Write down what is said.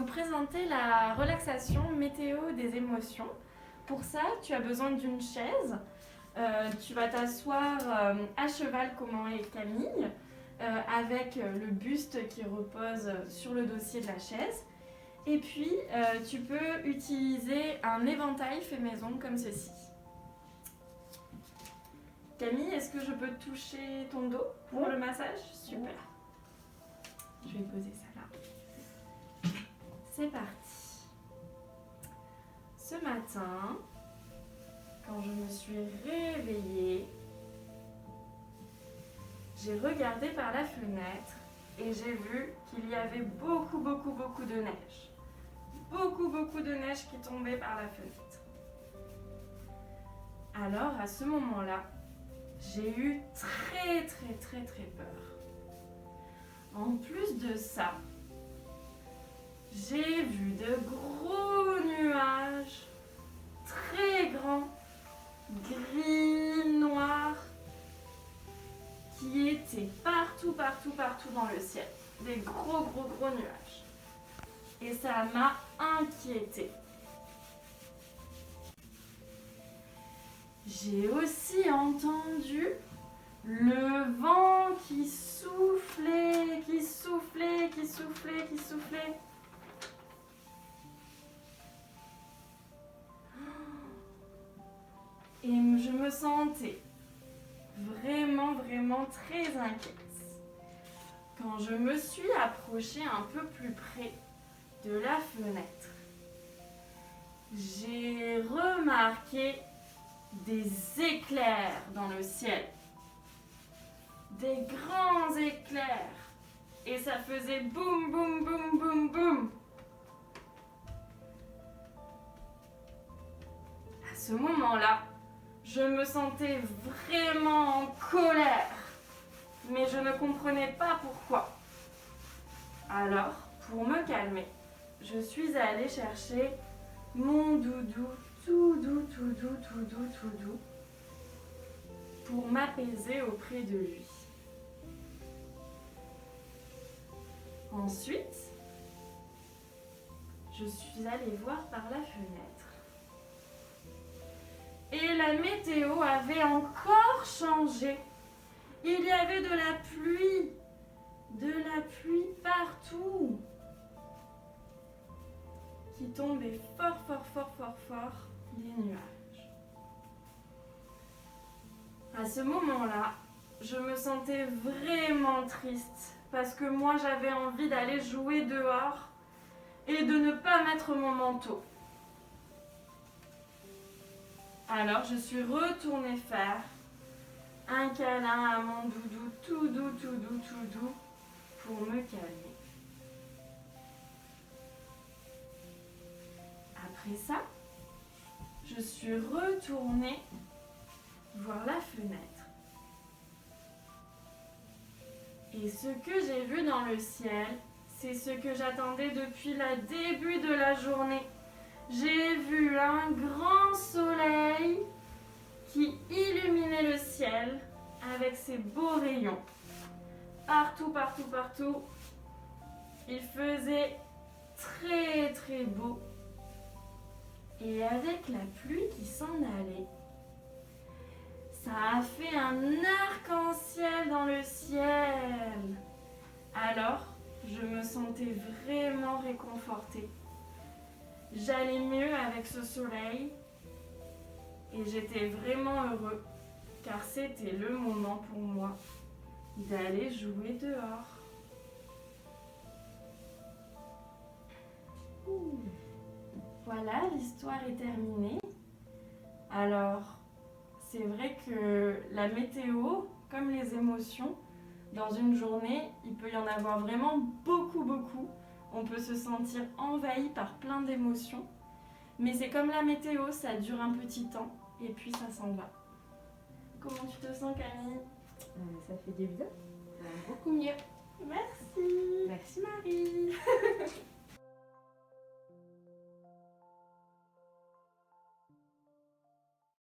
vous présenter la relaxation météo des émotions. Pour ça, tu as besoin d'une chaise. Tu vas t'asseoir à cheval comme est Camille, avec le buste qui repose sur le dossier de la chaise. Et puis, tu peux utiliser un éventail fait maison comme ceci. Camille, est-ce que je peux toucher ton dos pour le massage? Super. Je vais poser ça là. C'est parti. Ce matin, quand je me suis réveillée, j'ai regardé par la fenêtre et j'ai vu qu'il y avait beaucoup de neige. Beaucoup de neige qui tombait par la fenêtre. Alors, à ce moment-là, j'ai eu très peur. En plus de ça, j'ai vu de gros nuages, très grands, gris, noirs, qui étaient partout dans le ciel. Des gros nuages. Et ça m'a inquiétée. J'ai aussi entendu le vent qui soufflait. Et je me sentais vraiment très inquiète. Quand je me suis approchée un peu plus près de la fenêtre, j'ai remarqué des éclairs dans le ciel. Des grands éclairs. Et ça faisait boum. À ce moment-là, je me sentais vraiment en colère. Mais je ne comprenais pas pourquoi. Alors, pour me calmer, je suis allée chercher mon doudou tout doux, pour m'apaiser auprès de lui. Ensuite, je suis allée voir par la fenêtre. Et la météo avait encore changé. Il y avait de la pluie partout, qui tombait fort des nuages. À ce moment-là, je me sentais vraiment triste parce que moi j'avais envie d'aller jouer dehors et de ne pas mettre mon manteau. Alors je suis retournée faire un câlin à mon doudou tout doux pour me calmer. Après ça, je suis retournée voir la fenêtre. Et ce que j'ai vu dans le ciel, c'est ce que j'attendais depuis le début de la journée. J'ai vu un grand soleil qui illuminait le ciel avec ses beaux rayons. Partout. Il faisait très beau. Et avec la pluie qui s'en allait, ça a fait un arc-en-ciel dans le ciel. Alors, je me sentais vraiment réconfortée. J'allais mieux avec ce soleil et j'étais vraiment heureux car c'était le moment pour moi d'aller jouer dehors. Voilà, l'histoire est terminée. Alors, c'est vrai que la météo, comme les émotions, dans une journée, il peut y en avoir vraiment beaucoup. On peut se sentir envahi par plein d'émotions. Mais c'est comme la météo, ça dure un petit temps et puis ça s'en va. Comment tu te sens, Camille? Ça fait du bien. Ça va beaucoup mieux. Merci. Merci Marie.